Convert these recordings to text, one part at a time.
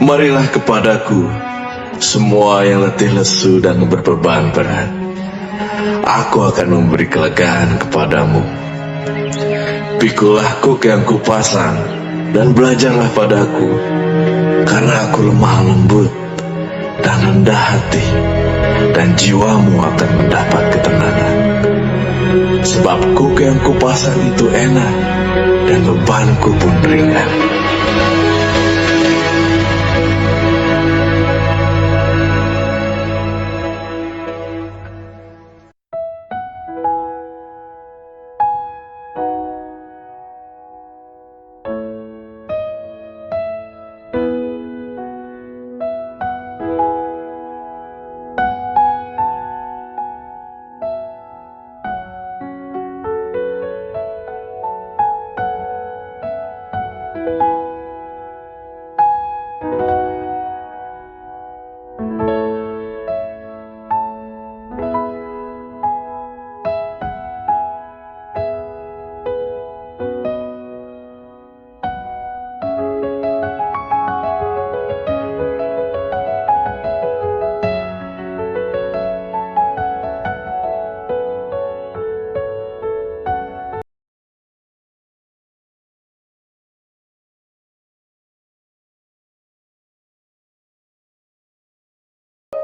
Marilah kepadaku, semua yang letih lesu dan berbeban berat. Aku akan memberi kelegaan kepadamu. Pikulah kuk yang kupasang, dan belajarlah padaku, karena aku lemah lembut dan rendah hati, dan jiwamu akan mendapat ketenangan. Sebab kuk yang kupasang itu enak, dan bebanku pun ringan.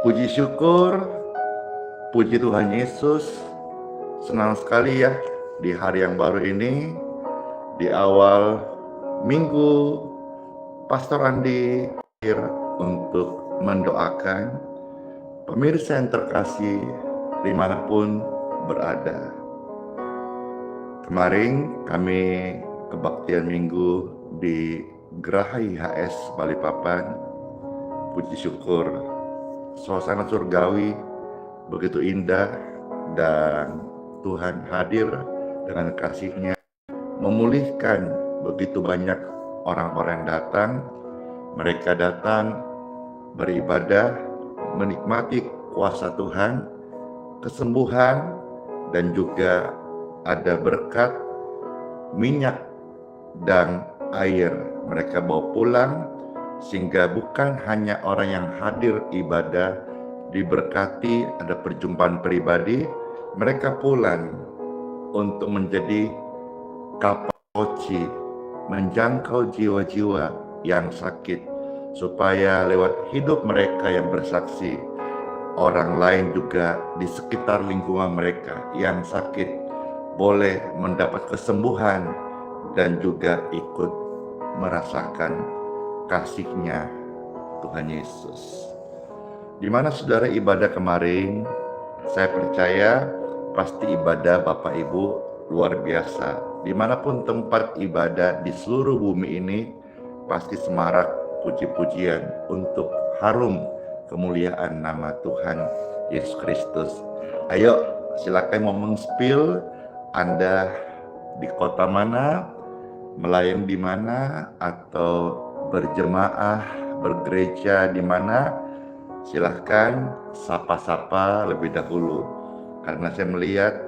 Puji syukur, puji Tuhan Yesus. Senang sekali ya di hari yang baru ini, di awal minggu, Pastor Andi hadir untuk mendoakan pemirsa yang terkasih dimanapun berada. Kemarin kami kebaktian minggu di Geraha IHS Balikpapan. Puji syukur, suasana surgawi begitu indah, dan Tuhan hadir dengan kasih-Nya memulihkan begitu banyak orang-orang yang datang. Mereka datang beribadah, menikmati kuasa Tuhan, kesembuhan, dan juga ada berkat minyak dan air mereka bawa pulang, sehingga bukan hanya orang yang hadir ibadah diberkati, ada perjumpaan pribadi, mereka pulang untuk menjadi kapal koci, menjangkau jiwa-jiwa yang sakit, supaya lewat hidup mereka yang bersaksi, orang lain juga di sekitar lingkungan mereka yang sakit boleh mendapat kesembuhan dan juga ikut merasakan kasih-Nya Tuhan Yesus. Di mana saudara ibadah kemarin, saya percaya pasti ibadah Bapak Ibu luar biasa. Dimanapun tempat ibadah di seluruh bumi ini, pasti semarak puji-pujian untuk harum kemuliaan nama Tuhan Yesus Kristus. Ayo silakan mau meng-spill Anda di kota mana, melayani di mana, atau berjemaah, bergereja di mana. Silahkan sapa-sapa lebih dahulu, karena saya melihat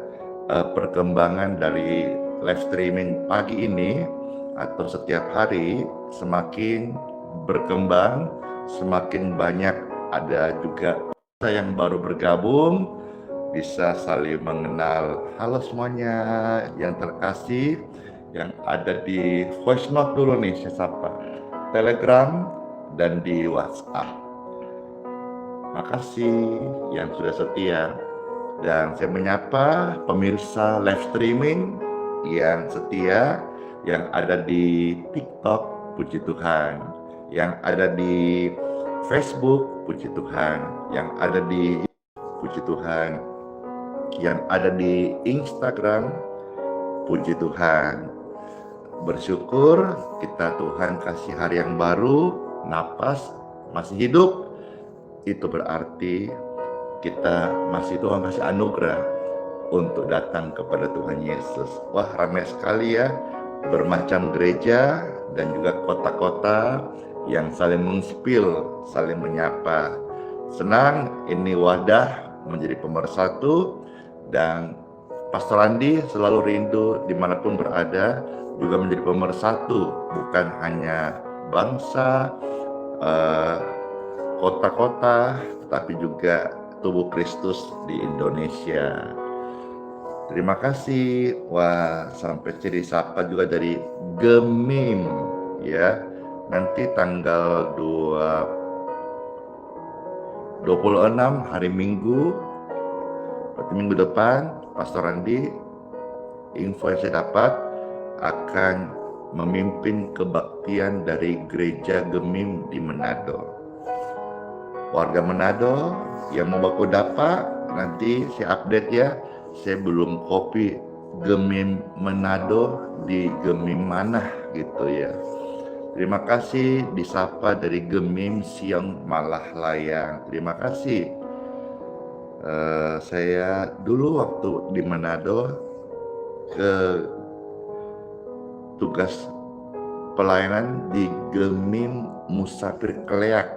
perkembangan dari live streaming pagi ini atau setiap hari semakin berkembang, semakin banyak. Ada juga yang baru bergabung, bisa saling mengenal. Halo semuanya yang terkasih, yang ada di voice note dulu nih saya sapa, Telegram, dan di WhatsApp. Makasih yang sudah setia. Dan saya menyapa pemirsa live streaming yang setia, yang ada di TikTok, puji Tuhan, yang ada di Facebook, puji Tuhan, yang ada di puji Tuhan, yang ada di Instagram, puji Tuhan. Bersyukur kita Tuhan kasih hari yang baru, napas, masih hidup. Itu berarti kita masih Tuhan kasih anugerah untuk datang kepada Tuhan Yesus. Wah, ramai sekali ya, bermacam gereja dan juga kota-kota yang saling meng-spill, saling menyapa. Senang ini wadah menjadi pemersatu, dan Pastor Andi selalu rindu dimanapun berada juga menjadi pemersatu, bukan hanya bangsa, eh, kota-kota, tetapi juga tubuh Kristus di Indonesia. Terima kasih. Wah, sampai ciri sapa juga dari Gemim ya. Nanti tanggal 26 hari Minggu, berarti minggu depan, Pastor Andi, info yang saya dapat, akan memimpin kebaktian dari Gereja Gemim di Manado. Warga Manado yang mau baku dapat, nanti saya update ya. Saya belum copy Gemim Manado di Gemim mana gitu ya. Terima kasih disapa dari Gemim Siang Malah Layang. Terima kasih. Saya dulu waktu di Manado ke tugas pelayanan di Gemim Musafir Keleak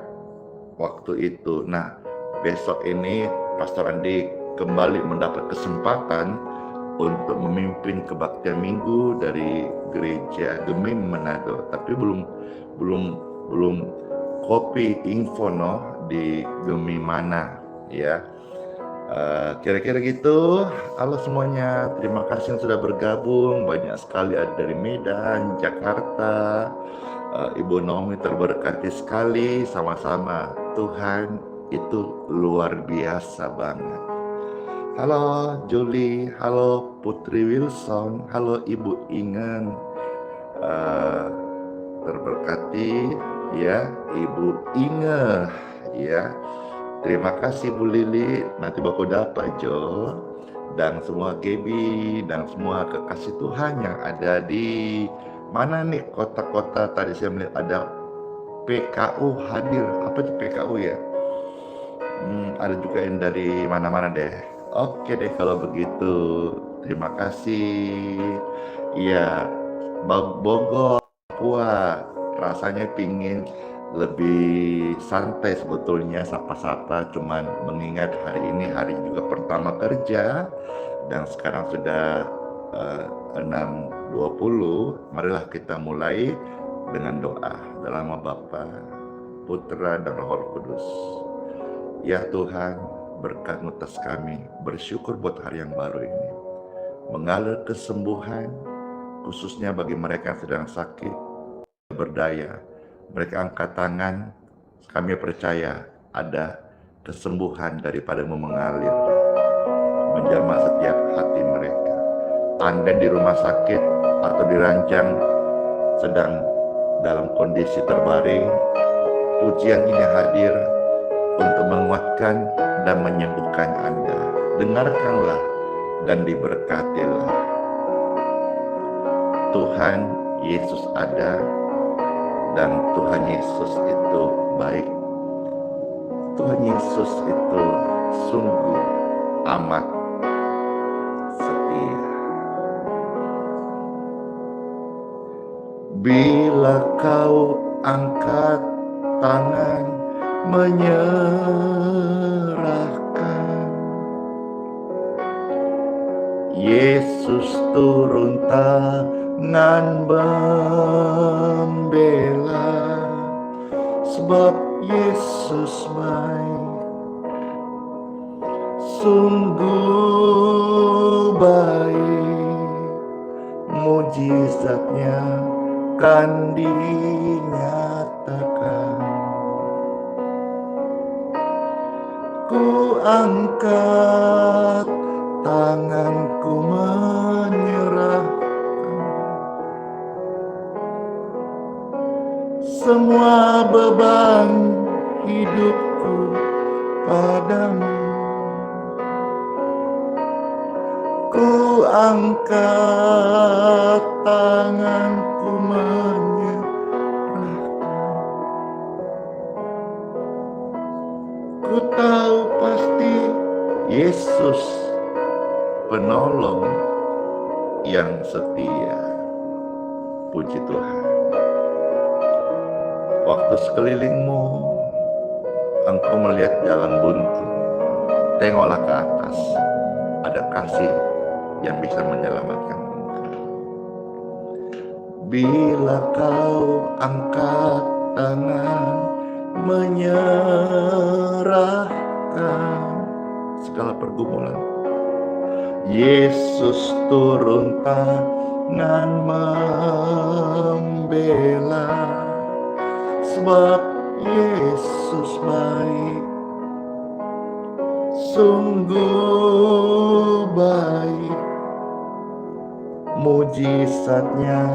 waktu itu. Nah, besok ini Pastor Andi kembali mendapat kesempatan untuk memimpin kebaktian minggu dari Gereja Gemim Manado, tapi belum copy info di Gemim mana ya. Kira-kira gitu. Halo semuanya, terima kasih yang sudah bergabung. Banyak sekali ada dari Medan, Jakarta. Ibu Naomi terberkati sekali. Sama-sama, Tuhan itu luar biasa banget. Halo Julie, halo Putri Wilson, halo Ibu Ingen. Terberkati ya Ibu Inge ya. Terima kasih Bu Lili, nanti baku dapat Jo, dan semua Gaby dan semua kekasih Tuhan yang ada di mana nih kota-kota. Tadi saya melihat ada PKU hadir. Apa itu PKU ya? Ada juga yang dari mana-mana deh. Oke deh kalau begitu. Terima kasih. Iya, Bogor, Papua. Rasanya pingin lebih santai sebetulnya sapa-sapa, cuman mengingat hari ini hari juga pertama kerja dan sekarang sudah 6.20. Marilah kita mulai dengan doa dalam nama Bapa, Putra dan Roh Kudus. Ya Tuhan, berkat atas kami, bersyukur buat hari yang baru ini, mengalir kesembuhan khususnya bagi mereka yang sedang sakit, berdaya. Mereka angkat tangan, kami percaya ada kesembuhan daripada mengalir, menjamah setiap hati mereka. Anda di rumah sakit atau diranjang sedang dalam kondisi terbaring, pujian ini hadir untuk menguatkan dan menyembuhkan Anda. Dengarkanlah dan diberkatilah. Tuhan Yesus ada, dan Tuhan Yesus itu baik. Tuhan Yesus itu sungguh amat setia. Bila kau angkat tangan menyerahkan, Yesus turun tangan membela, sebab Yesus baik, sungguh baik, mujizatnya kan dinyatakan. Ku angkat tanganku menyerahkan semua beban hidupku padamu. Ku angkat tanganku menyerahkan. Ku tahu pasti Yesus penolong yang setia. Puji Tuhan. Waktu sekelilingmu engkau melihat jalan buntu, tengoklah ke atas, ada kasih yang bisa menyelamatkan engkau. Bila kau angkat tangan menyerahkan segala pergumulan. Yesus turun tangan membela, sebab Yesus baik, sungguh baik. Mujizatnya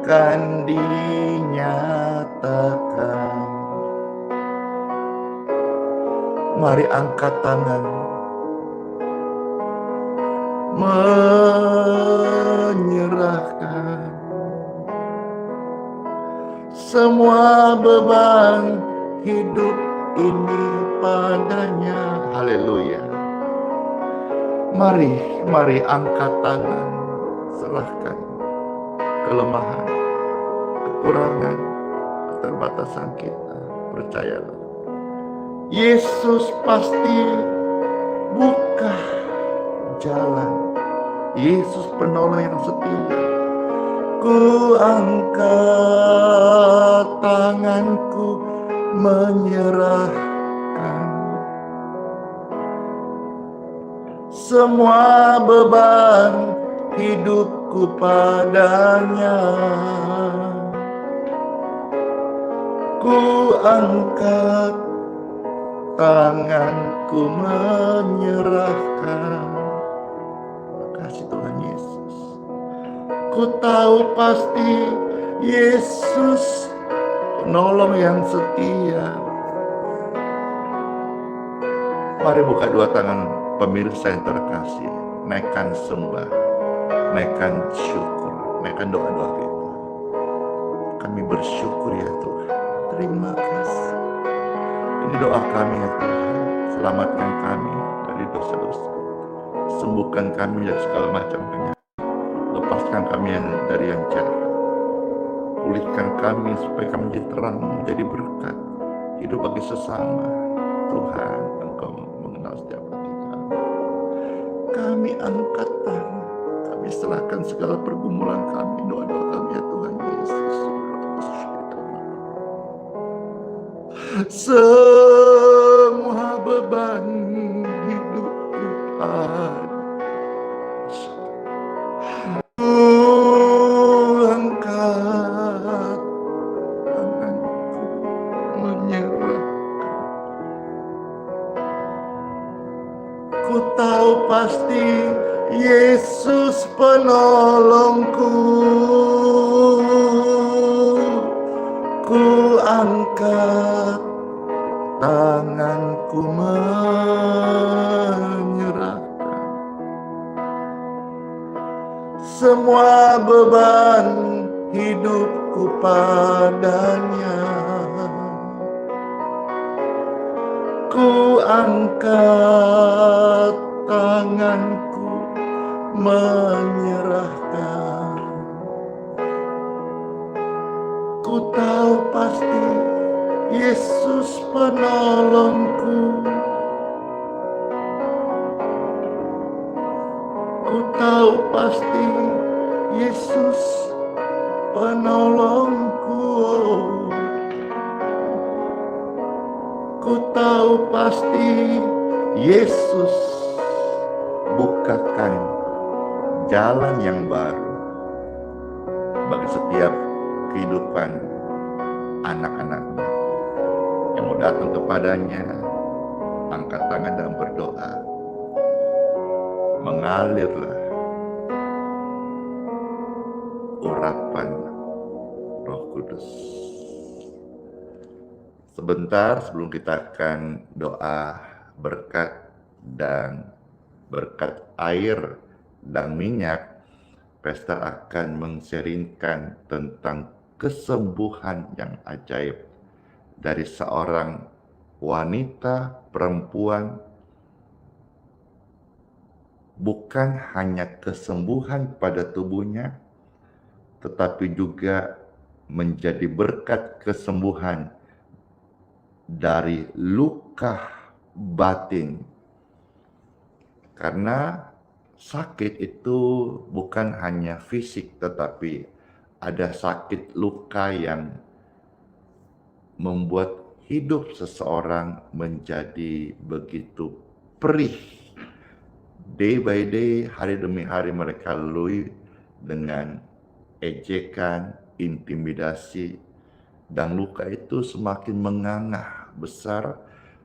kan dinyatakan. Mari angkat tangan, menyerahkan semua beban hidup ini padanya. Haleluya. Mari angkat tangan, serahkan kelemahan, kekurangan, keterbatasan kita. Percayalah, Yesus pasti buka jalan. Yesus penolong yang setia. Ku angkat tanganku menyerahkan semua beban hidupku padanya. Ku angkat tanganku menyerahkan. Kasih Tuhan Yesus. Ku tahu pasti Yesus penolong yang setia. Mari buka dua tangan pemirsa yang terkasih. Naikkan sembah, naikkan syukur, naikkan doa-doa kita. Kami bersyukur ya Tuhan. Terima kasih. Ini doa kami ya Tuhan. Selamatkan kami dari dosa-dosa. Sembuhkan kami dari segala macam penyakit. Lepaskan kami dari yang jahat. Pulihkan kami supaya kami menjadi terang, menjadi berkat. Hidup bagi sesama. Tuhan, Engkau mengenal setiap hati kami. Kami angkat tangan. Kami serahkan segala pergumulan kami. Doa-doa kami ya Tuhan Yesus. Semua beban hidup Tuhan, ku angkat tanganku menyerah. Ku tahu pasti Yesus penolongku. Ku angkat tanganku menyerahkan semua beban hidupku padanya. Ku angkat tanganku menyerahkan. Ku tahu pasti Yesus penolongku. Ku tahu pasti Yesus penolongku. Ku tahu pasti Yesus bukakan jalan yang baru bagi setiap kehidupan anak-anaknya yang mau datang kepadanya. Angkat tangan dan berdoa. Mengalirlah urapan Roh Kudus. Sebentar sebelum kita akan doa berkat air dan minyak, Pastor akan mensharingkan tentang kesembuhan yang ajaib dari seorang wanita perempuan. Bukan hanya kesembuhan pada tubuhnya, tetapi juga menjadi berkat kesembuhan dari luka batin. Karena sakit itu bukan hanya fisik, tetapi ada sakit luka yang membuat hidup seseorang menjadi begitu perih. Day by day, hari demi hari mereka lalui dengan ejekan, intimidasi, dan luka itu semakin menganga besar,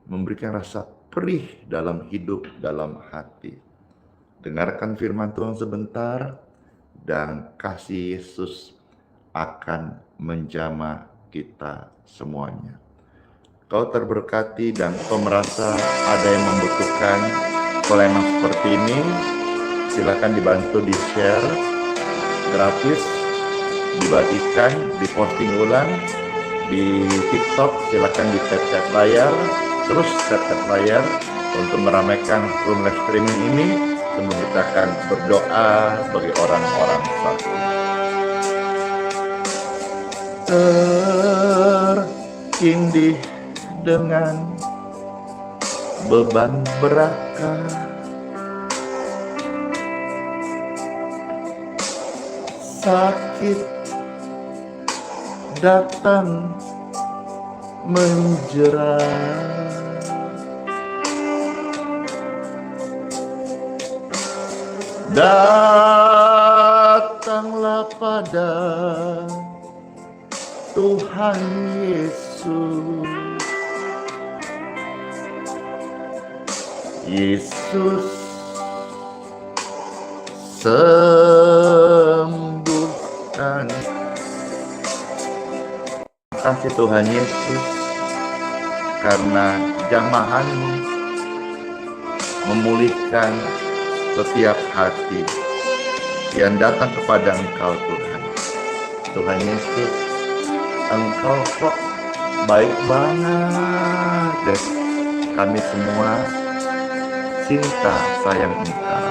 memberikan rasa perih dalam hidup, dalam hati. Dengarkan firman Tuhan sebentar, dan kasih Yesus akan menjamah kita semuanya. Kau terberkati dan kau merasa ada yang membutuhkan pelayanan seperti ini, silakan dibantu di-share gratis, dibagikan, diposting ulang di TikTok. Silakan di-tap layar, terus tap layar untuk meramaikan room live streaming ini sebelum kita akan berdoa bagi orang-orang sakit. Tertindih dengan beban beratkan, sakit datang menjerat, datanglah pada Tuhan Yesus. Yesus sembuhkan. Kasih Tuhan Yesus, karena jamahan-Mu memulihkan setiap hati yang datang kepada Engkau Tuhan. Tuhan Yesus, Engkau kok baik banget, dan kami semua cinta sayang Engkau.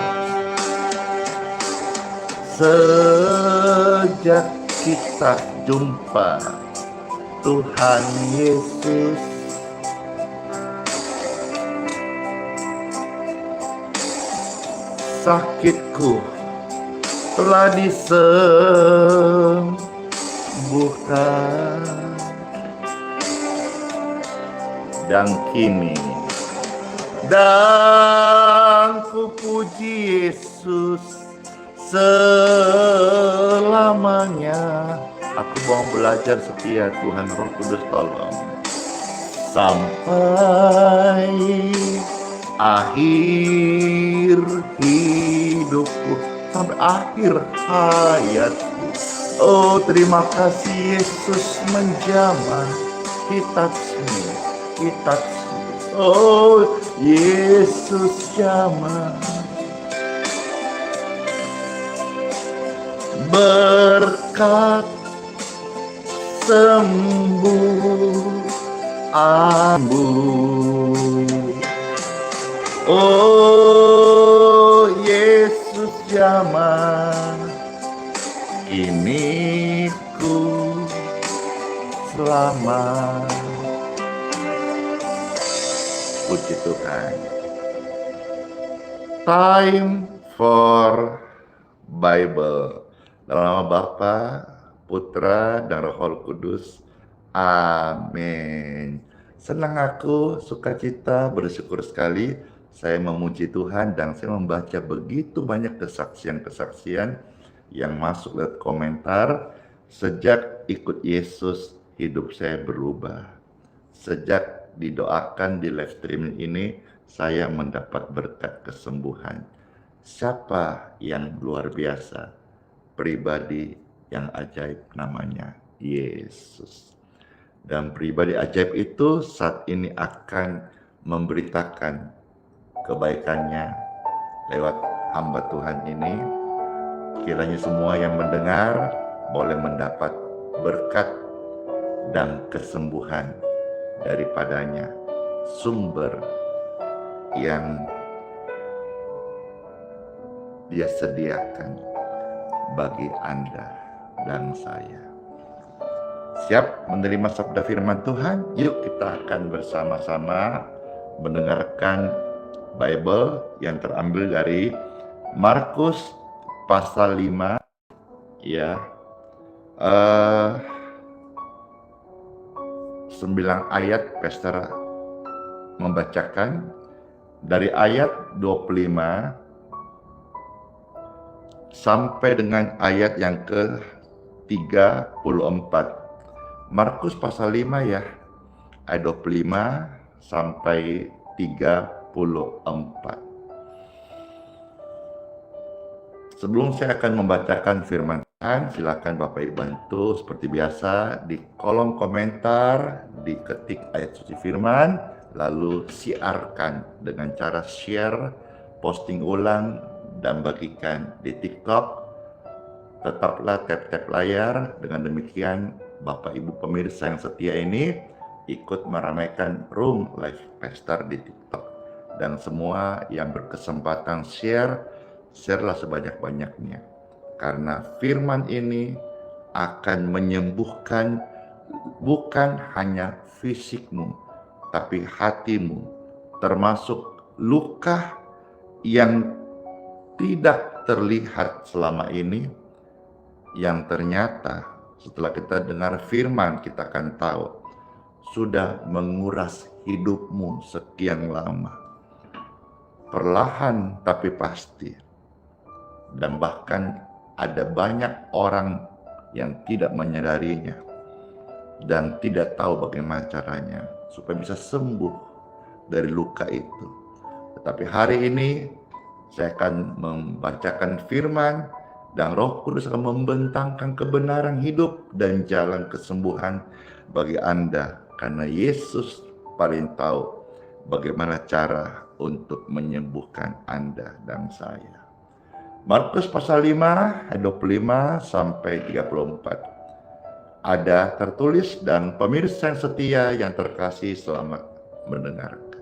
Sejak kita jumpa Tuhan Yesus, sakitku telah disembuhkan, dan kini dan ku puji Yesus selamanya. Aku mau belajar setia, Tuhan Roh Kudus tolong, sampai akhir hidupku, sampai akhir hayatku. Oh, terima kasih Yesus menjamah kita semua. Oh, Yesus jamah, berkat sembuh ambuh. Oh, Yesus jamah, kini ku selamat. Puji Tuhan. Time for Bible. Dalam nama Bapa, Putra, dan Roh Kudus. Amin. Senang aku, sukacita, bersyukur sekali saya memuji Tuhan dan saya membaca begitu banyak kesaksian-kesaksian yang masuk lewat komentar. Sejak ikut Yesus, hidup saya berubah. Sejak didoakan di live streaming ini, saya mendapat berkat kesembuhan. Siapa yang luar biasa? Pribadi yang ajaib, namanya Yesus. Dan pribadi ajaib itu saat ini akan memberitakan kebaikannya lewat hamba Tuhan ini. Kiranya semua yang mendengar boleh mendapat berkat dan kesembuhan daripadanya, sumber yang Dia sediakan bagi Anda dan saya. Siap menerima sabda firman Tuhan? Yuk kita akan bersama-sama mendengarkan Bible yang terambil dari Markus pasal 5, ya. ayat Pastor membacakan dari ayat 25 sampai dengan ayat yang ke-34. Markus pasal 5 ya, ayat 25 sampai 34. Sebelum saya akan membacakan firman Tuhan, silakan Bapak Ibu bantu seperti biasa di kolom komentar, diketik ayat suci firman, lalu siarkan dengan cara share, posting ulang, dan bagikan di TikTok. Tetaplah tap-tap layar, dengan demikian Bapak Ibu pemirsa yang setia ini ikut meramaikan Room Live Pastor di TikTok. Dan semua yang berkesempatan sharelah sebanyak-banyaknya. Karena firman ini akan menyembuhkan bukan hanya fisikmu, tapi hatimu, termasuk luka yang tidak terlihat selama ini, yang ternyata setelah kita dengar firman kita akan tahu sudah menguras hidupmu sekian lama. Perlahan tapi pasti. Dan bahkan ada banyak orang yang tidak menyadarinya dan tidak tahu bagaimana caranya supaya bisa sembuh dari luka itu. Tetapi hari ini saya akan membacakan firman dan Roh Kudus akan membentangkan kebenaran hidup dan jalan kesembuhan bagi Anda, karena Yesus paling tahu bagaimana cara untuk menyembuhkan Anda dan saya. Markus pasal 5 ayat 25 sampai 34. Ada tertulis, dan pemirsa yang setia yang terkasih selamat mendengarkan.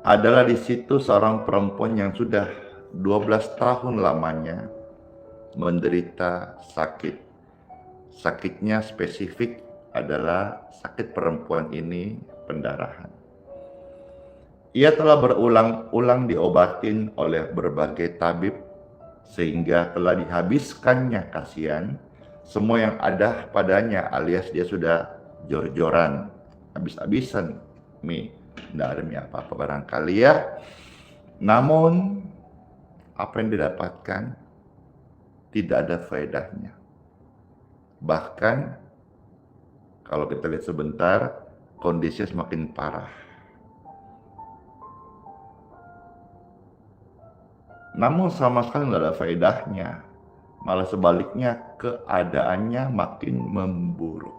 Adalah di situ seorang perempuan yang sudah 12 tahun lamanya menderita sakit. Sakitnya spesifik adalah sakit perempuan ini pendarahan. Ia telah berulang-ulang diobatin oleh berbagai tabib sehingga telah dihabiskannya kasihan semua yang ada padanya, alias dia sudah jor-joran, habis-habisan mie, tidak ada mie apa-apa barangkali ya. Namun apa yang didapatkan tidak ada faedahnya. Bahkan kalau kita lihat sebentar, kondisinya semakin parah. Namun sama sekali tidak ada faedahnya. Malah sebaliknya keadaannya makin memburuk.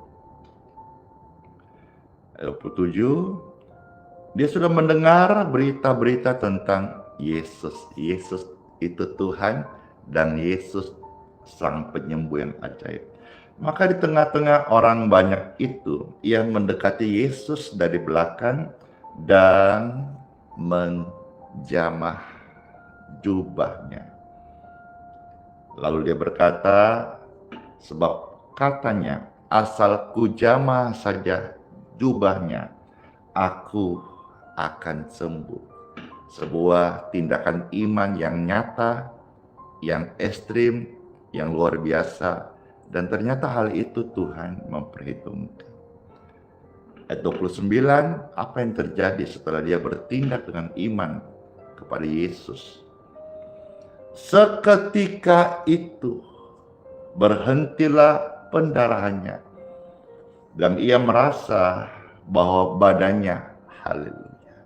27, dia sudah mendengar berita-berita tentang Yesus. Yesus itu Tuhan dan Yesus sang penyembuh yang ajaib. Maka di tengah-tengah orang banyak itu, ia mendekati Yesus dari belakang dan menjamah jubahnya. Lalu dia berkata, sebab katanya, asal kujamah saja jubahnya, aku akan sembuh. Sebuah tindakan iman yang nyata, yang ekstrim, yang luar biasa, dan ternyata hal itu Tuhan memperhitungkan. Ayat 29, apa yang terjadi setelah dia bertindak dengan iman kepada Yesus? Seketika itu berhentilah pendarahannya dan ia merasa bahwa badannya, haleluya,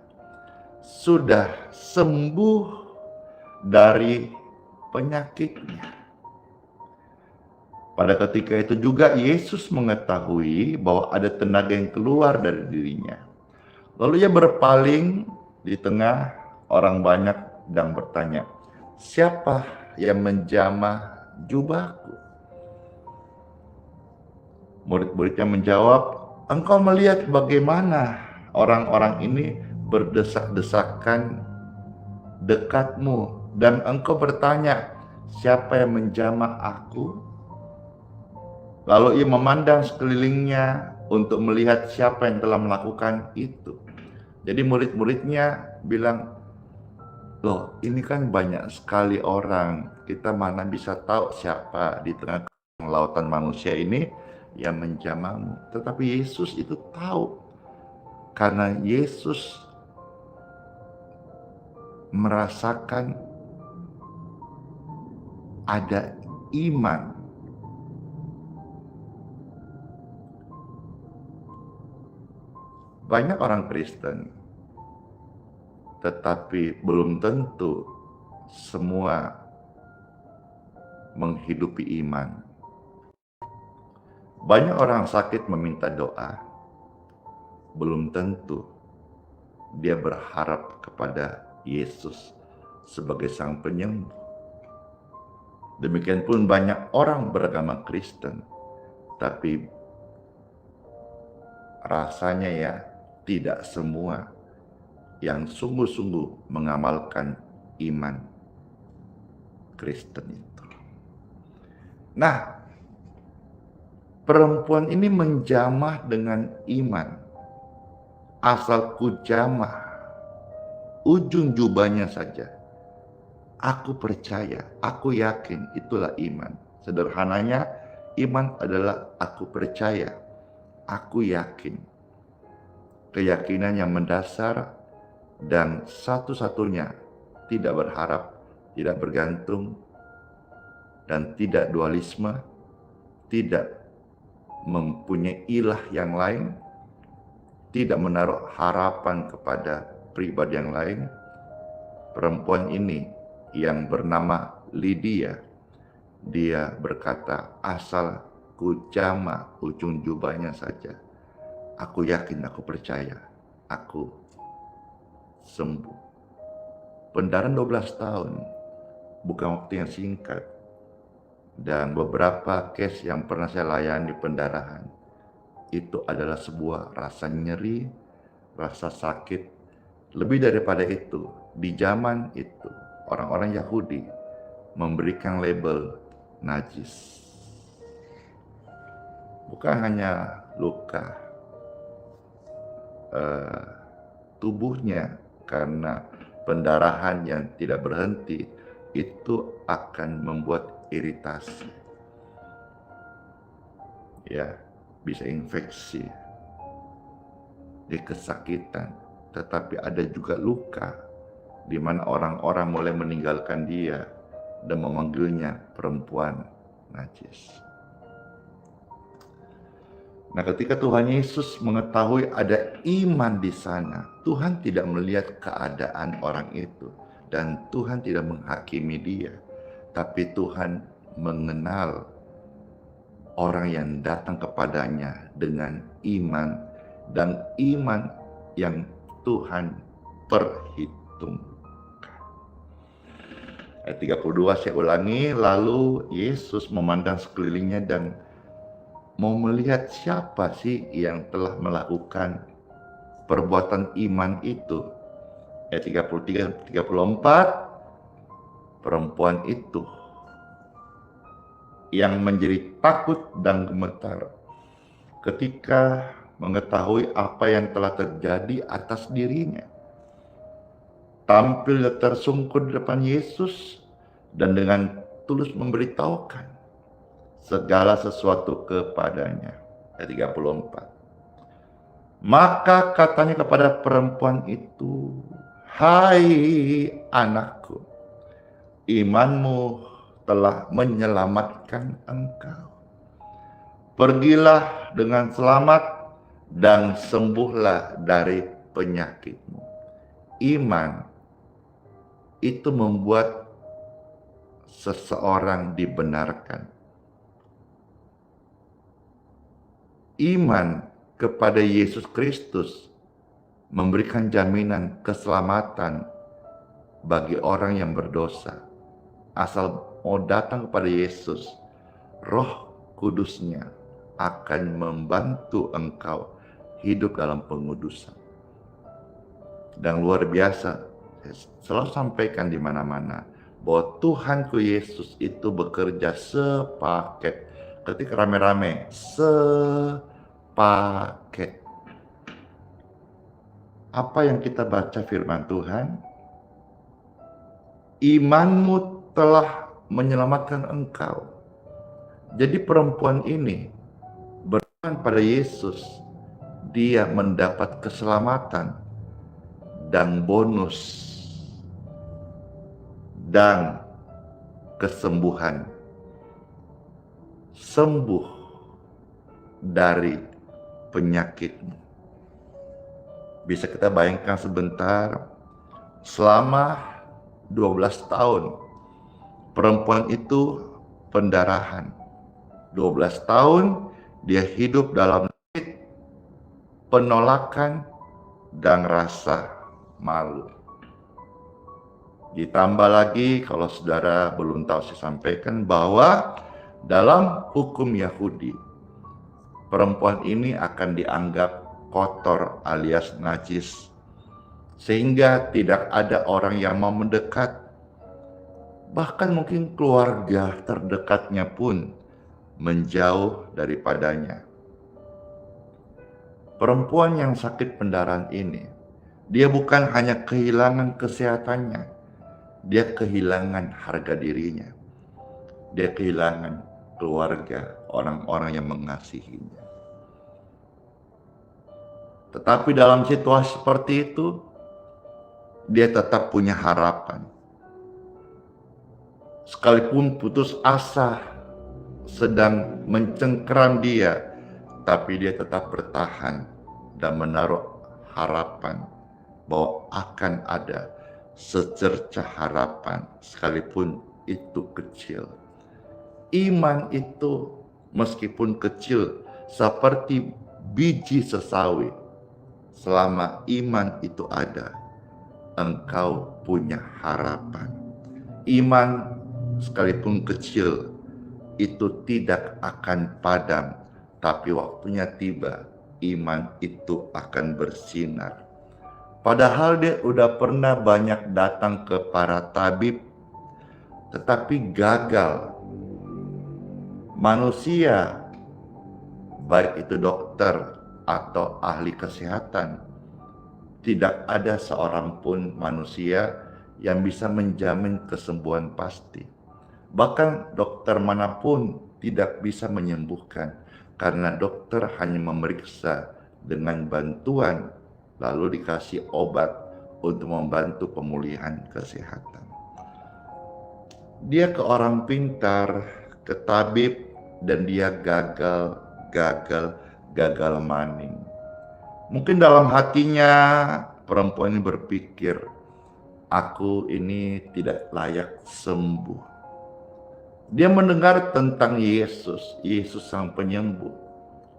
sudah sembuh dari penyakitnya. Pada ketika itu juga Yesus mengetahui bahwa ada tenaga yang keluar dari dirinya. Lalu ia berpaling di tengah orang banyak dan bertanya, siapa yang menjamah jubahku? Murid-muridnya menjawab, engkau melihat bagaimana orang-orang ini berdesak-desakan dekatmu, dan engkau bertanya, siapa yang menjamah aku? Lalu ia memandang sekelilingnya untuk melihat siapa yang telah melakukan itu. Jadi murid-muridnya bilang, loh, ini kan banyak sekali orang, kita mana bisa tahu siapa di tengah lautan manusia ini yang menjamahmu. Tetapi Yesus itu tahu, karena Yesus merasakan ada iman. Banyak orang Kristen, tetapi belum tentu semua menghidupi iman. Banyak orang sakit meminta doa, belum tentu dia berharap kepada Yesus sebagai sang penyembuh. Demikian pun banyak orang beragama Kristen, tapi rasanya ya tidak semua yang sungguh-sungguh mengamalkan iman Kristen itu. Nah, perempuan ini menjamah dengan iman. Asal ku jamah ujung jubahnya saja, aku percaya, aku yakin, itulah iman. Sederhananya, iman adalah aku percaya, aku yakin. Keyakinan yang mendasar dan satu-satunya, tidak berharap, tidak bergantung, dan tidak dualisme, tidak mempunyai ilah yang lain, tidak menaruh harapan kepada pribadi yang lain. Perempuan ini yang bernama Lydia, dia berkata, asal ku jamah ujung jubahnya saja, aku yakin, aku percaya, aku sembuh. Pendarahan 12 tahun bukan waktu yang singkat, dan beberapa case yang pernah saya layani pendarahan itu adalah sebuah rasa nyeri, rasa sakit. Lebih daripada itu, di zaman itu orang-orang Yahudi memberikan label najis. Bukan hanya luka tubuhnya, karena pendarahan yang tidak berhenti itu akan membuat iritasi. Ya, bisa infeksi, dia kesakitan, tetapi ada juga luka di mana orang-orang mulai meninggalkan dia dan memanggilnya perempuan najis. Nah, ketika Tuhan Yesus mengetahui ada iman di sana, Tuhan tidak melihat keadaan orang itu dan Tuhan tidak menghakimi dia, tapi Tuhan mengenal orang yang datang kepadanya dengan iman, dan iman yang Tuhan perhitungkan. Ayat 32 saya ulangi, lalu Yesus memandang sekelilingnya dan mau melihat siapa sih yang telah melakukan perbuatan iman itu. Ayat 33-34, perempuan itu yang menjadi takut dan gemetar ketika mengetahui apa yang telah terjadi atas dirinya, tampil tersungkur di depan Yesus dan dengan tulus memberitahukan segala sesuatu kepadanya. Ayat 34. Maka katanya kepada perempuan itu, hai anakku, imanmu telah menyelamatkan engkau. Pergilah dengan selamat dan sembuhlah dari penyakitmu. Iman itu membuat seseorang dibenarkan. Iman kepada Yesus Kristus memberikan jaminan keselamatan bagi orang yang berdosa. Asal mau datang kepada Yesus, Roh Kudusnya akan membantu engkau hidup dalam pengudusan. Dan luar biasa, saya selalu sampaikan di mana-mana bahwa Tuhanku Yesus itu bekerja sepaket. Ketika rame-rame, sepaket. Apa yang kita baca firman Tuhan? Imanmu telah menyelamatkan engkau. Jadi perempuan ini pada Yesus, dia mendapat keselamatan dan bonus dan kesembuhan. Sembuh dari penyakitmu. Bisa kita bayangkan sebentar, selama 12 tahun perempuan itu pendarahan. 12 tahun dia hidup dalam penolakan dan rasa malu. Ditambah lagi, kalau saudara belum tahu, saya sampaikan bahwa dalam hukum Yahudi, perempuan ini akan dianggap kotor alias najis, sehingga tidak ada orang yang mau mendekat. Bahkan mungkin keluarga terdekatnya pun menjauh daripadanya. Perempuan yang sakit pendarahan ini, dia bukan hanya kehilangan kesehatannya, dia kehilangan harga dirinya. Dia kehilangan keluarga, orang-orang yang mengasihinya. Tetapi dalam situasi seperti itu, dia tetap punya harapan. Sekalipun putus asa sedang mencengkeram dia, tapi dia tetap bertahan dan menaruh harapan bahwa akan ada secercah harapan, sekalipun itu kecil. Iman itu meskipun kecil seperti biji sesawi, selama iman itu ada, engkau punya harapan. Iman sekalipun kecil itu tidak akan padam, tapi waktunya tiba, iman itu akan bersinar. Padahal dia udah pernah banyak datang ke para tabib, tetapi gagal. Manusia, baik itu dokter atau ahli kesehatan, tidak ada seorang pun manusia yang bisa menjamin kesembuhan pasti. Bahkan dokter manapun tidak bisa menyembuhkan, karena dokter hanya memeriksa dengan bantuan, lalu dikasih obat untuk membantu pemulihan kesehatan. Dia ke orang pintar, ke tabib, dan dia gagal maning. Mungkin dalam hatinya perempuan ini berpikir, aku ini tidak layak sembuh. Dia mendengar tentang Yesus sang penyembuh.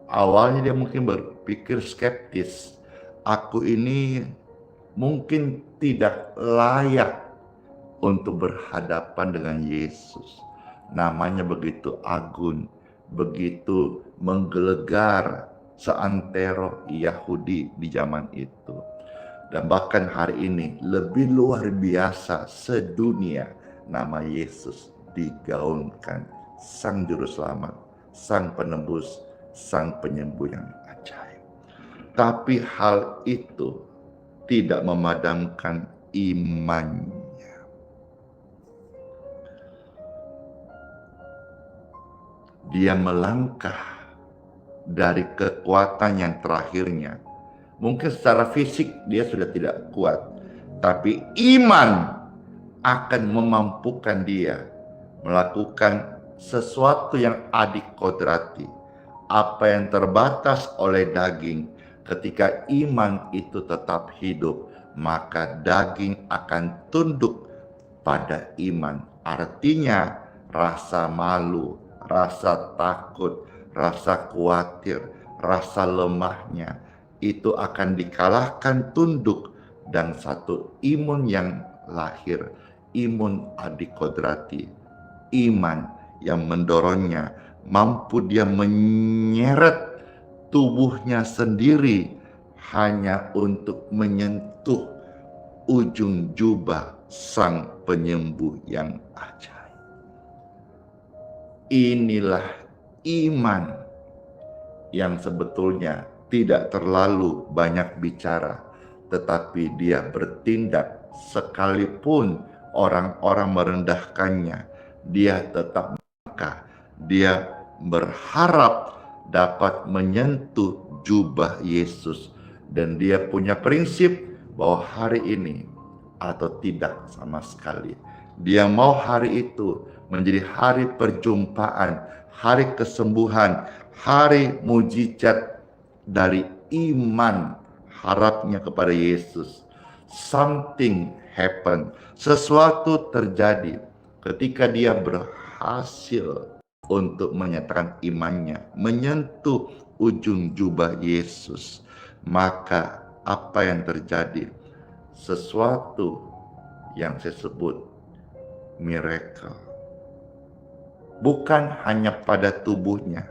Awalnya dia mungkin berpikir skeptis, aku ini mungkin tidak layak untuk berhadapan dengan Yesus. Namanya begitu agung, begitu menggelegar seantero Yahudi di zaman itu. Dan bahkan hari ini lebih luar biasa sedunia, nama Yesus digaungkan, Sang Juru Selamat, Sang Penebus, Sang Penyembuh yang ajaib. Tapi hal itu tidak memadamkan imannya. Dia melangkah dari kekuatan yang terakhirnya. Mungkin secara fisik dia sudah tidak kuat, tapi iman akan memampukan dia melakukan sesuatu yang adikodrati. Apa yang terbatas oleh daging, ketika iman itu tetap hidup, maka daging akan tunduk pada iman. Artinya rasa malu, rasa takut, rasa khawatir, rasa lemahnya itu akan dikalahkan tunduk, dan satu imun yang lahir, imun adikodrati, iman yang mendorongnya mampu dia menyeret tubuhnya sendiri hanya untuk menyentuh ujung jubah Sang Penyembuh yang ajaib. Inilah iman yang sebetulnya tidak terlalu banyak bicara, tetapi dia bertindak sekalipun orang-orang merendahkannya. Dia tetap melangkah, dia berharap dapat menyentuh jubah Yesus. Dan dia punya prinsip bahwa hari ini atau tidak sama sekali. Dia mau hari itu menjadi hari perjumpaan, hari kesembuhan, hari mujizat dari iman harapnya kepada Yesus. Something happen, sesuatu terjadi ketika dia berhasil untuk menyatakan imannya, menyentuh ujung jubah Yesus. Maka apa yang terjadi? Sesuatu yang saya sebut miracle. Bukan hanya pada tubuhnya,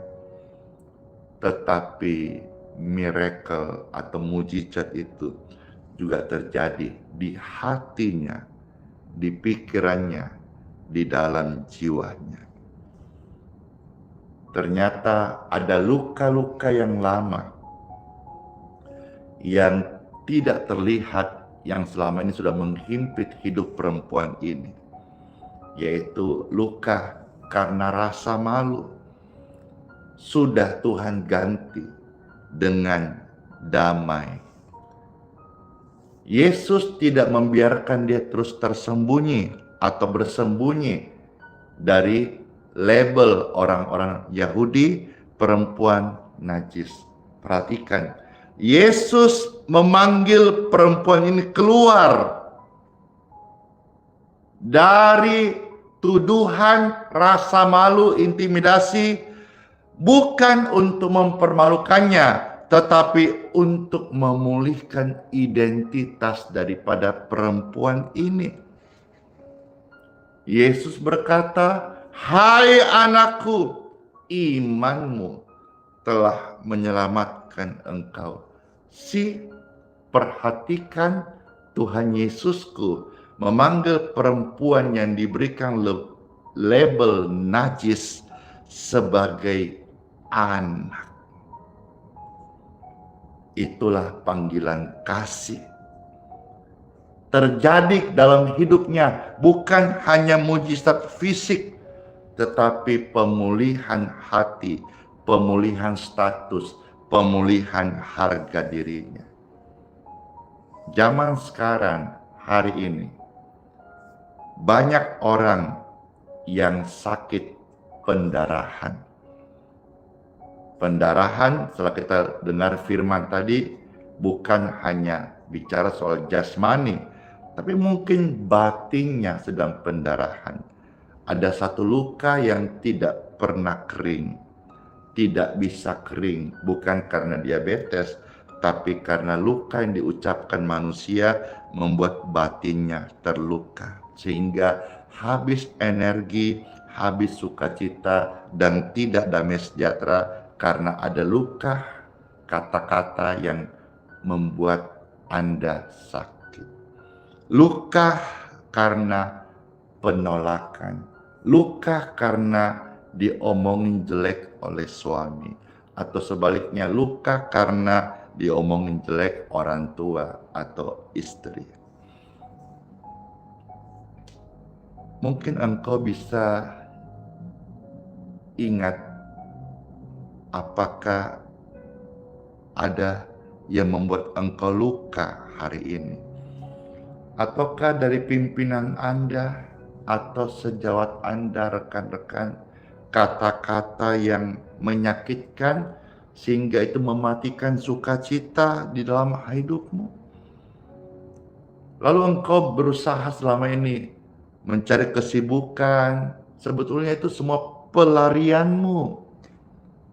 tetapi miracle atau mujizat itu juga terjadi di hatinya, di pikirannya, di dalam jiwanya. Ternyata ada luka-luka yang lama yang tidak terlihat, yang selama ini sudah menghimpit hidup perempuan ini, yaitu luka karena rasa malu. Sudah Tuhan ganti dengan damai. Yesus tidak membiarkan dia terus tersembunyi atau bersembunyi dari label orang-orang Yahudi perempuan najis. Perhatikan, Yesus memanggil perempuan ini keluar dari tuduhan, rasa malu, intimidasi, bukan untuk mempermalukannya, tetapi untuk memulihkan identitas daripada perempuan ini. Yesus berkata, "Hai anakku, imanmu telah menyelamatkan engkau." Perhatikan, Tuhan Yesusku memanggil perempuan yang diberikan label najis sebagai anak. Itulah panggilan kasih. Terjadi dalam hidupnya bukan hanya mujizat fisik, tetapi pemulihan hati, pemulihan status, pemulihan harga dirinya. Zaman sekarang, hari ini, banyak orang yang sakit pendarahan. Pendarahan, setelah kita dengar firman tadi, bukan hanya bicara soal jasmani, tapi mungkin batinnya sedang pendarahan. Ada satu luka yang tidak pernah kering, tidak bisa kering, bukan karena diabetes, tapi karena luka yang diucapkan manusia membuat batinnya terluka, sehingga habis energi, habis sukacita, dan tidak damai sejahtera karena ada luka kata-kata yang membuat Anda sakit. Luka karena penolakan, luka karena diomongin jelek oleh suami, atau sebaliknya luka karena diomongin jelek orang tua atau istri. Mungkin engkau bisa ingat, apakah ada yang membuat engkau luka hari ini? Ataukah dari pimpinan Anda atau sejawat Anda, rekan-rekan, kata-kata yang menyakitkan sehingga itu mematikan sukacita di dalam hidupmu? Lalu engkau berusaha selama ini mencari kesibukan, sebetulnya itu semua pelarianmu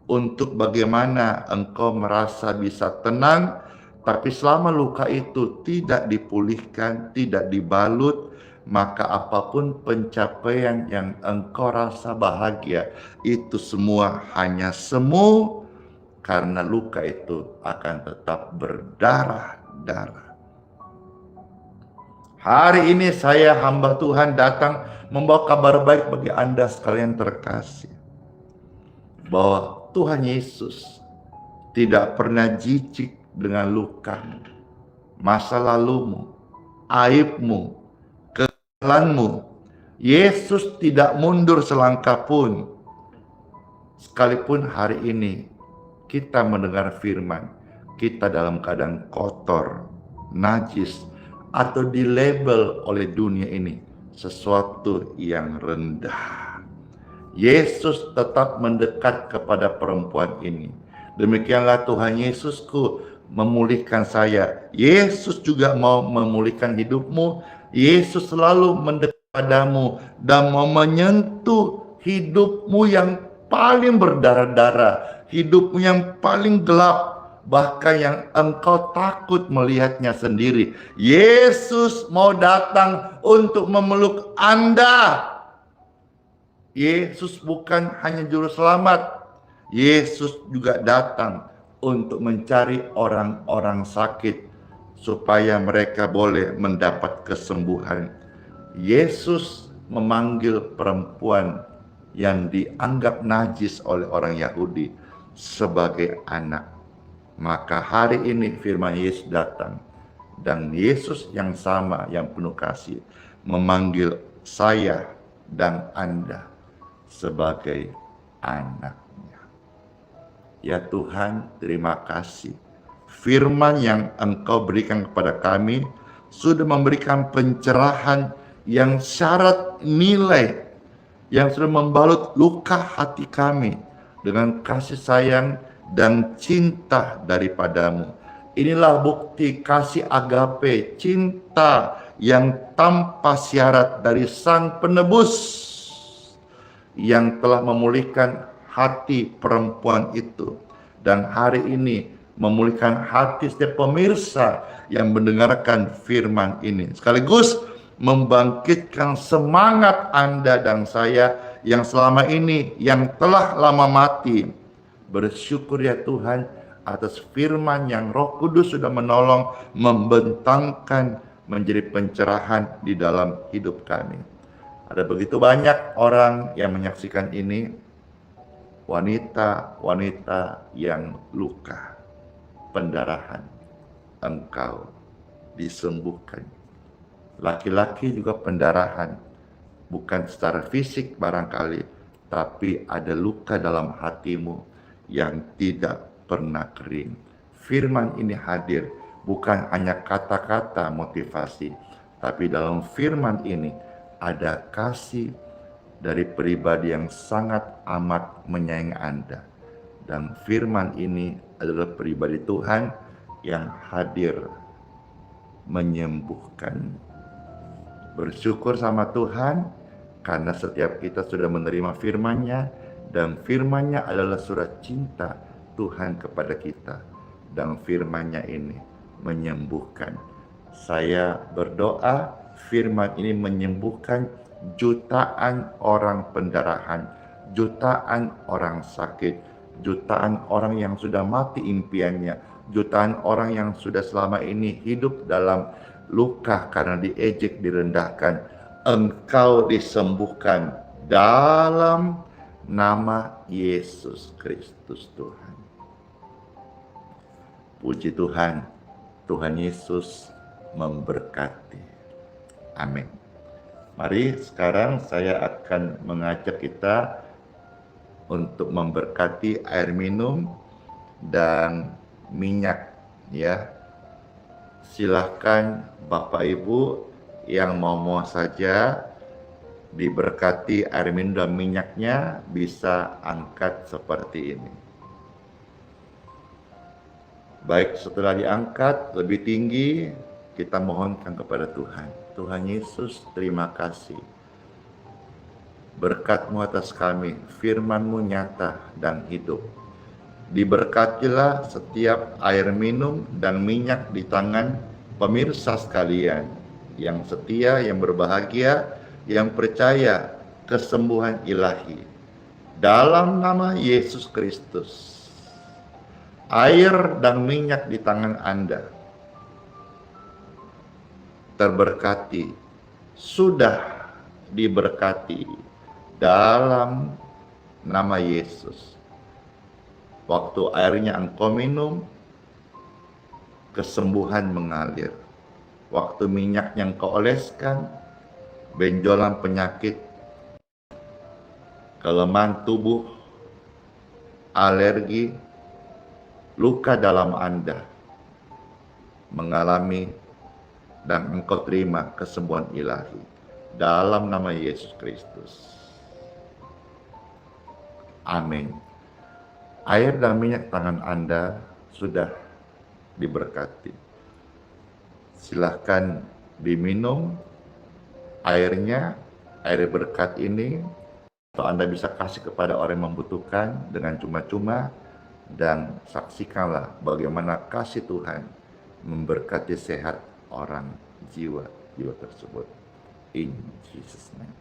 untuk bagaimana engkau merasa bisa tenang, tapi selama luka itu tidak dipulihkan, tidak dibalut, maka apapun pencapaian yang engkau rasa bahagia, itu semua hanya semu, karena luka itu akan tetap berdarah-darah. Hari ini saya, hamba Tuhan, datang membawa kabar baik bagi Anda sekalian terkasih, bahwa Tuhan Yesus tidak pernah jijik dengan lukamu, masa lalumu, aibmu, kesalahanmu. Yesus tidak mundur selangkah pun. Sekalipun hari ini kita mendengar firman, kita dalam keadaan kotor, najis, atau dilabel oleh dunia ini sesuatu yang rendah. Yesus tetap mendekat kepada perempuan ini. Demikianlah Tuhan Yesusku memulihkan saya. Yesus juga mau memulihkan hidupmu. Yesus selalu mendekat padamu dan mau menyentuh hidupmu yang paling berdarah-darah, hidupmu yang paling gelap, bahkan yang engkau takut melihatnya sendiri. Yesus mau datang untuk memeluk Anda. Yesus bukan hanya juru selamat, Yesus juga datang untuk mencari orang-orang sakit supaya mereka boleh mendapat kesembuhan. Yesus memanggil perempuan yang dianggap najis oleh orang Yahudi sebagai anak. Maka hari ini firman Yesus datang, dan Yesus yang sama, yang penuh kasih, memanggil saya dan Anda sebagai anaknya. Ya Tuhan, terima kasih. Firman yang Engkau berikan kepada kami sudah memberikan pencerahan yang syarat nilai, yang sudah membalut luka hati kami dengan kasih sayang dan cinta daripadamu. Inilah bukti kasih agape, cinta yang tanpa syarat dari Sang Penebus yang telah memulihkan hati perempuan itu, dan hari ini memulihkan hati setiap pemirsa yang mendengarkan firman ini, sekaligus membangkitkan semangat Anda dan saya yang selama ini, yang telah lama mati. Bersyukur ya Tuhan atas firman yang Roh Kudus sudah menolong membentangkan menjadi pencerahan di dalam hidup kami. Ada begitu banyak orang yang menyaksikan ini, wanita-wanita yang luka, pendarahan, Engkau disembuhkan. Laki-laki juga pendarahan, bukan secara fisik barangkali, tapi ada luka dalam hatimu yang tidak pernah kering. Firman ini hadir, bukan hanya kata-kata motivasi, tapi dalam firman ini ada kasih dari pribadi yang sangat amat menyayangi Anda. Dan firman ini adalah pribadi Tuhan yang hadir menyembuhkan. Bersyukur sama Tuhan karena setiap kita sudah menerima firman-Nya, dan firman-Nya adalah surat cinta Tuhan kepada kita, dan firman-Nya ini menyembuhkan. Saya berdoa firman ini menyembuhkan jutaan orang pendarahan, jutaan orang sakit, jutaan orang yang sudah mati impiannya, jutaan orang yang sudah selama ini hidup dalam luka karena diejek, direndahkan. Engkau disembuhkan dalam nama Yesus Kristus Tuhan. Puji Tuhan, Tuhan Yesus memberkati. Amin. Mari sekarang saya akan mengajak kita untuk memberkati air minum dan minyak, ya. Silahkan Bapak Ibu yang mau saja diberkati air minum dan minyaknya, bisa angkat seperti ini. Baik, setelah diangkat lebih tinggi, kita mohonkan kepada Tuhan. Tuhan Yesus, terima kasih. Berkat-Mu atas kami, firman-Mu nyata dan hidup. Diberkatilah setiap air minum dan minyak di tangan pemirsa sekalian, yang setia, yang berbahagia, yang percaya kesembuhan ilahi. Dalam nama Yesus Kristus, air dan minyak di tangan Anda terberkati, sudah diberkati dalam nama Yesus. Waktu airnya engkau minum, kesembuhan mengalir. Waktu minyak yang engkau oleskan, benjolan penyakit, kelemahan tubuh, alergi, luka dalam Anda mengalami dan engkau terima kesembuhan ilahi dalam nama Yesus Kristus. Amin. Air dan minyak tangan Anda sudah diberkati. Silahkan diminum airnya, air berkat ini, atau Anda bisa kasih kepada orang yang membutuhkan dengan cuma-cuma, dan saksikanlah bagaimana kasih Tuhan memberkati sehat orang jiwa tersebut. In Jesus' name.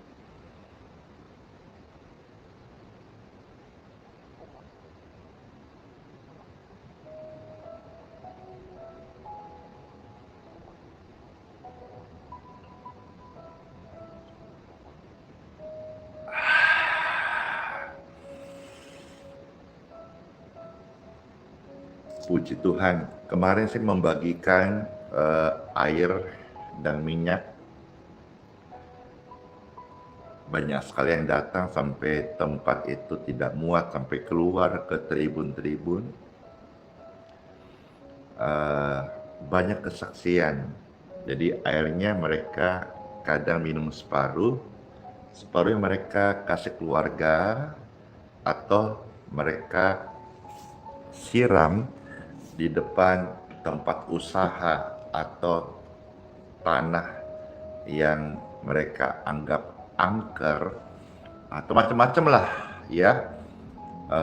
Puji Tuhan, kemarin saya membagikan air dan minyak. Banyak sekali yang datang sampai tempat itu tidak muat, sampai keluar ke tribun-tribun. Banyak kesaksian. Jadi airnya mereka kadang minum separuh yang mereka kasih keluarga, atau mereka siram di depan tempat usaha atau tanah yang mereka anggap angker, atau macam-macam lah ya.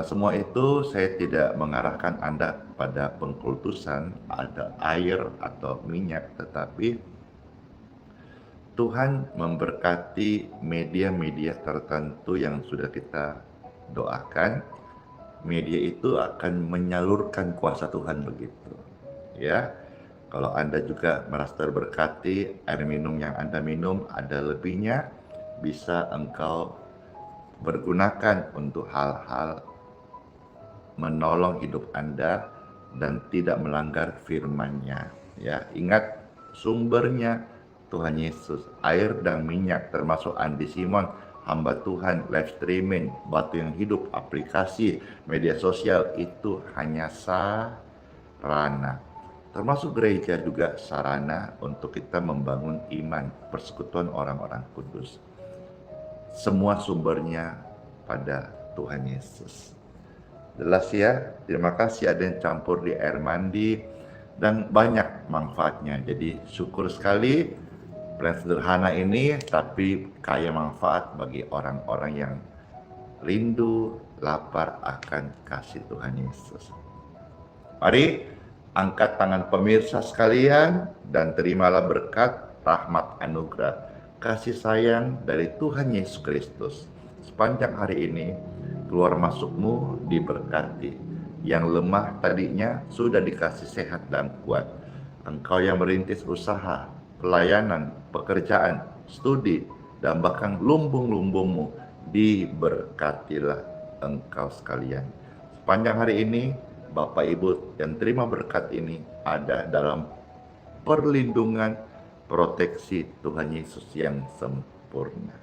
Semua itu saya tidak mengarahkan Anda pada pengkultusan, ada air atau minyak, tetapi Tuhan memberkati media-media tertentu yang sudah kita doakan. Media itu akan menyalurkan kuasa Tuhan begitu. Ya, kalau Anda juga merasa terberkati, air minum yang Anda minum ada lebihnya, bisa engkau pergunakan untuk hal-hal menolong hidup Anda dan tidak melanggar firman-Nya. Ya, ingat sumbernya Tuhan Yesus, air dan minyak, termasuk Andi Simon, hamba Tuhan, live streaming, batu yang hidup, aplikasi, media sosial, itu hanya sarana. Termasuk gereja juga sarana untuk kita membangun iman, persekutuan orang-orang kudus. Semua sumbernya pada Tuhan Yesus. Jelas ya, terima kasih ada yang campur di air mandi, dan banyak manfaatnya. Jadi syukur sekali. Plan sederhana ini tapi kaya manfaat bagi orang-orang yang rindu, lapar akan kasih Tuhan Yesus. Mari angkat tangan pemirsa sekalian dan terimalah berkat, rahmat, anugerah, kasih sayang dari Tuhan Yesus Kristus. Sepanjang hari ini keluar masukmu diberkati. Yang lemah tadinya sudah dikasih sehat dan kuat. Engkau yang merintis usaha, pelayanan, pekerjaan, studi, dan bahkan lumbung-lumbungmu, diberkatilah engkau sekalian. Sepanjang hari ini, Bapak Ibu yang terima berkat ini ada dalam perlindungan, proteksi Tuhan Yesus yang sempurna.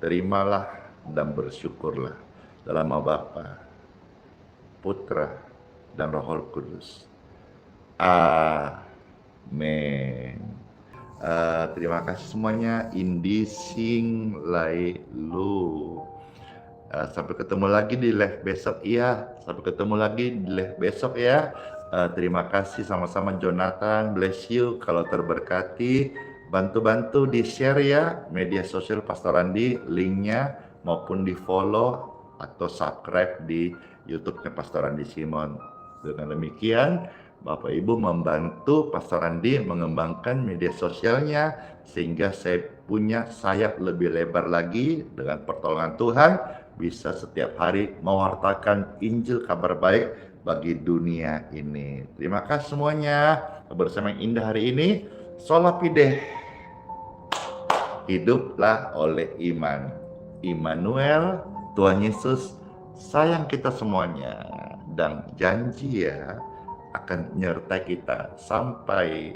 Terimalah dan bersyukurlah dalam nama Bapa, Putra, dan Roh Kudus. Amin. Terima kasih semuanya. Indi sing lai lu. Sampai ketemu lagi di live besok ya. Sampai ketemu lagi di live besok ya. Terima kasih sama-sama Jonathan. Bless you. Kalau terberkati, bantu-bantu di share ya media sosial Pastor Andi, linknya, maupun di follow atau subscribe di YouTube-nya Pastor Andi Simon. Dengan demikian, Bapak Ibu membantu Pastor Andi mengembangkan media sosialnya sehingga saya punya sayap lebih lebar lagi dengan pertolongan Tuhan, bisa setiap hari mewartakan Injil kabar baik bagi dunia ini. Terima kasih semuanya bersama yang indah hari ini. Sola Fide, hiduplah oleh iman. Immanuel, Tuhan Yesus sayang kita semuanya dan janji ya akan menyertai kita sampai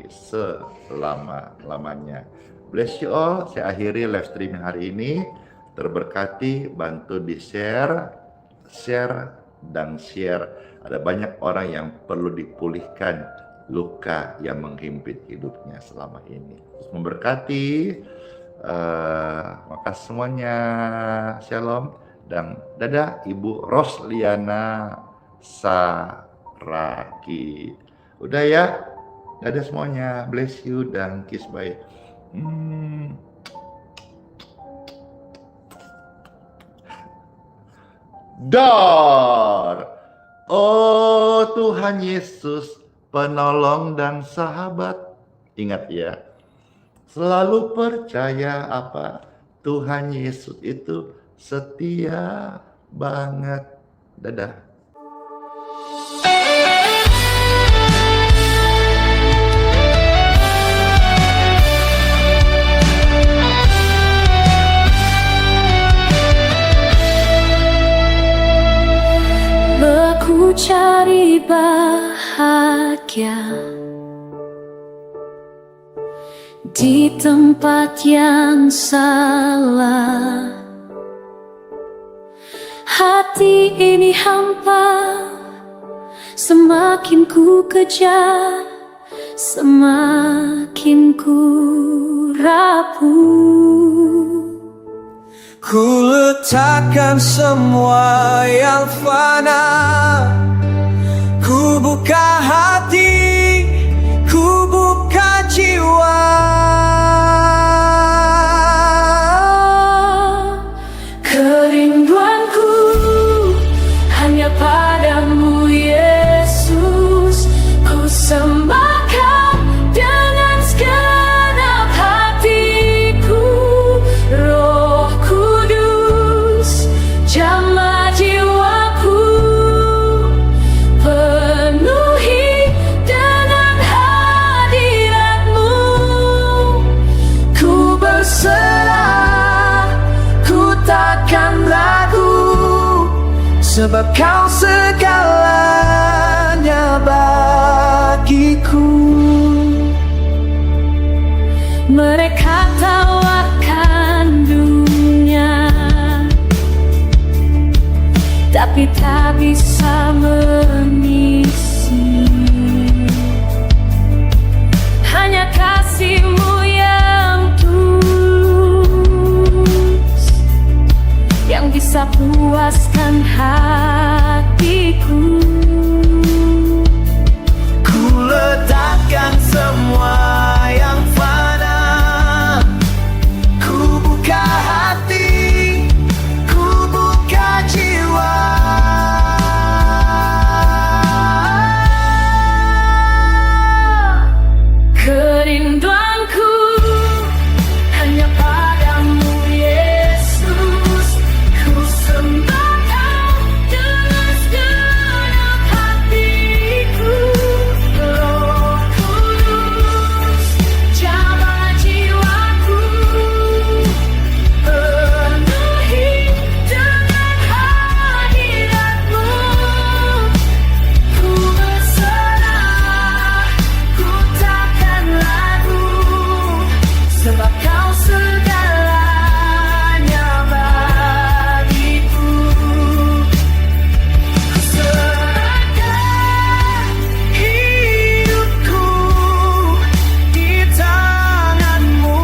selama-lamanya. Bless you all. Saya akhiri live streaming hari ini. Terberkati, bantu di share, dan share Ada banyak orang yang perlu dipulihkan luka yang menghimpit hidupnya selama ini. Terus memberkati, maka semuanya shalom dan dadah Ibu Rosliana Saraki. Udah ya, dadah semuanya, bless you dan kiss bye. Dar. Oh Tuhan Yesus, penolong dan sahabat. Ingat ya, selalu percaya apa? Tuhan Yesus itu setia banget. Dadah. Aku cari bahagia di tempat yang salah. Hati ini hampa, semakin ku kejar, semakin ku rapuh. Ku letakkan semua yang fana, ku buka hati, ku buka jiwa. Kerinduanku hanya padamu Yesus, ku sembahkan dengan segenap hatiku. Roh Kudus jamah jiwaku, penuhi dengan hadirat-Mu. Ku berserah, ku takkan ragu, sebab Kau segalanya bagiku. Mereka tawarkan dunia, tapi tak bisa mengisi. Hanya kasih-Mu yang tulus yang bisa puaskan hatiku. Ku letakkan semua yang fana, ku buka hati, ku buka jiwa. Kerinduanku hanya padamu Yesus, ku sembahkan dengan segenap hatiku. Roh Kudus jamah jiwaku, penuhi dengan hadirat-Mu. Ku berserah, ku takkan ragu, sebab Kau segalanya bagiku. Ku serahkan hidupku di tangan-Mu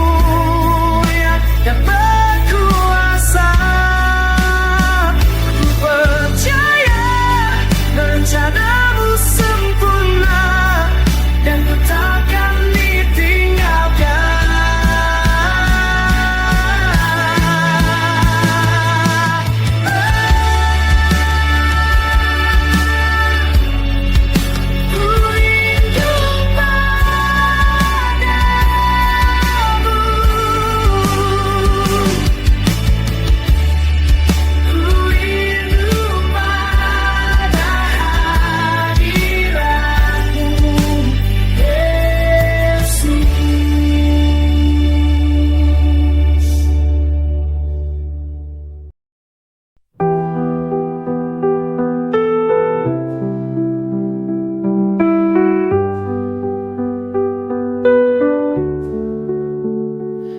yang berkuasa. Ku percaya rencana-Mu sempurna, dan ku takkan ditinggalkan. Ku rindu padamu, ku rindu pada hadirat-Mu, Yesus.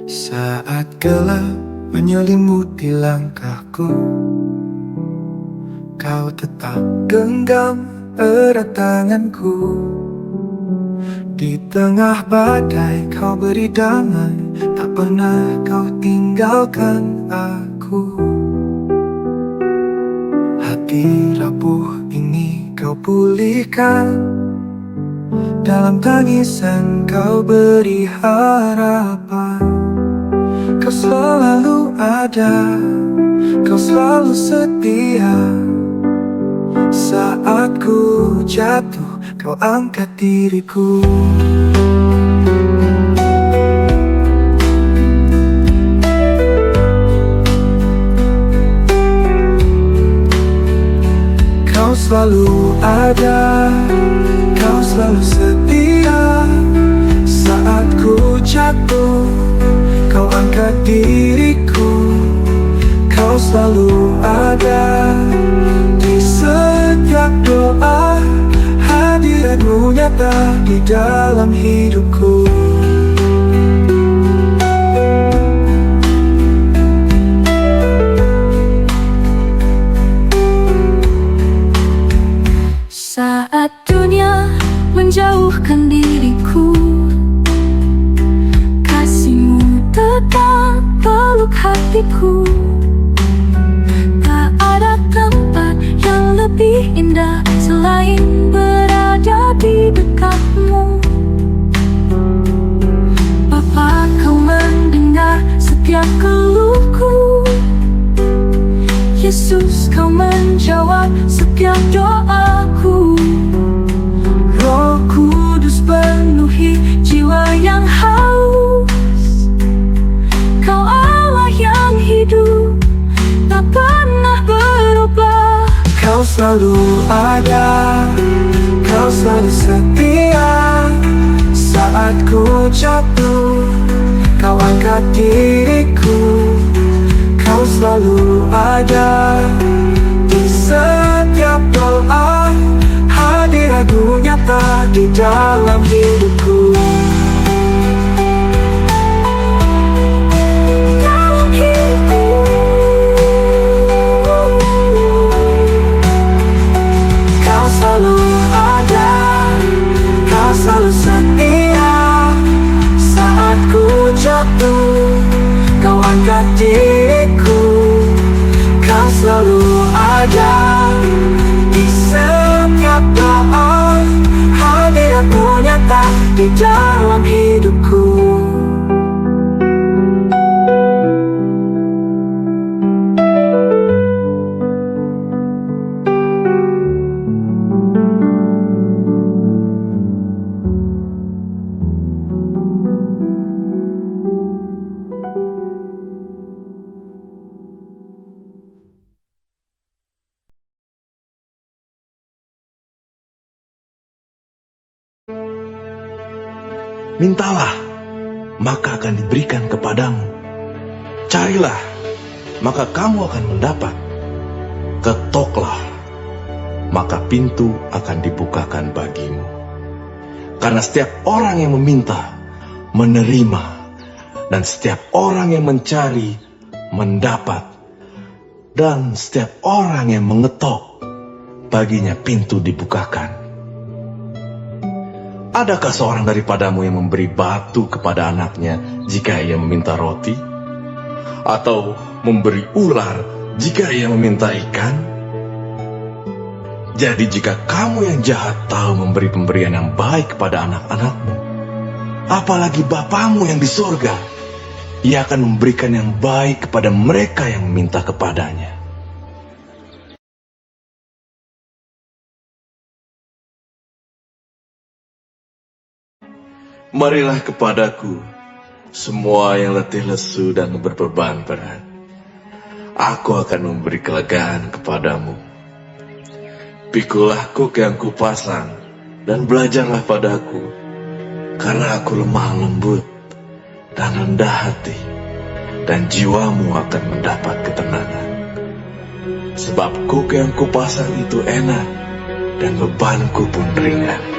Saat gelap menyelimuti langkahku, Kau tetap genggam erat tanganku. Di tengah badai kau beri damai, tak pernah kau tinggalkan aku. Hati rapuh ini kau pulihkan, dalam tangisan kau beri harapan. Kau selalu ada, kau selalu setia. Saat ku jatuh, kau angkat diriku. Kau selalu ada, kau selalu setia. Saat ku jatuh, kau angkat diriku. Kau selalu ada di setiap doa. Hadiratmu nyata di dalam hidupku. Saat dunia menjauhkan diriku, kasih-Mu tetap peluk hatiku. Tak ada tempat yang lebih indah selain berada di dekat-Mu. Bapa, Kau mendengar setiap keluhku. Yesus, Kau menjawab setiap doaku. Roh Kudus penuhi jiwa yang haus. Kau Allah yang hidup, tak pernah berubah. Kau selalu ada, kau selalu setia. Saat ku jatuh, kau angkat diriku. Kau selalu ada di setiap doa. Hadirat-Mu nyata di dalam hidupku. Dalam hidupku. Kau selalu ada, kau selalu setia. Saat ku jatuh, kau angkat diriku. Kau selalu ada di setiap doa. Hadirat-Mu nyata di dalam hidupku. Mintalah, maka akan diberikan kepadamu. Carilah, maka kamu akan mendapat. Ketoklah, maka pintu akan dibukakan bagimu. Karena setiap orang yang meminta, menerima. Dan setiap orang yang mencari, mendapat. Dan setiap orang yang mengetok, baginya pintu dibukakan. Adakah seorang daripadamu yang memberi batu kepada anaknya jika ia meminta roti? Atau memberi ular jika ia meminta ikan? Jadi jika kamu yang jahat tahu memberi pemberian yang baik kepada anak-anakmu, apalagi Bapamu yang di surga, Ia akan memberikan yang baik kepada mereka yang meminta kepadanya. Marilah kepadaku, semua yang letih lesu dan berbeban berat. Aku akan memberi kelegaan kepadamu. Pikulah kuk yang kupasang, dan belajarlah padaku, karena aku lemah lembut dan rendah hati, dan jiwamu akan mendapat ketenangan. Sebab kuk yang kupasang itu enak, dan bebanku pun ringan.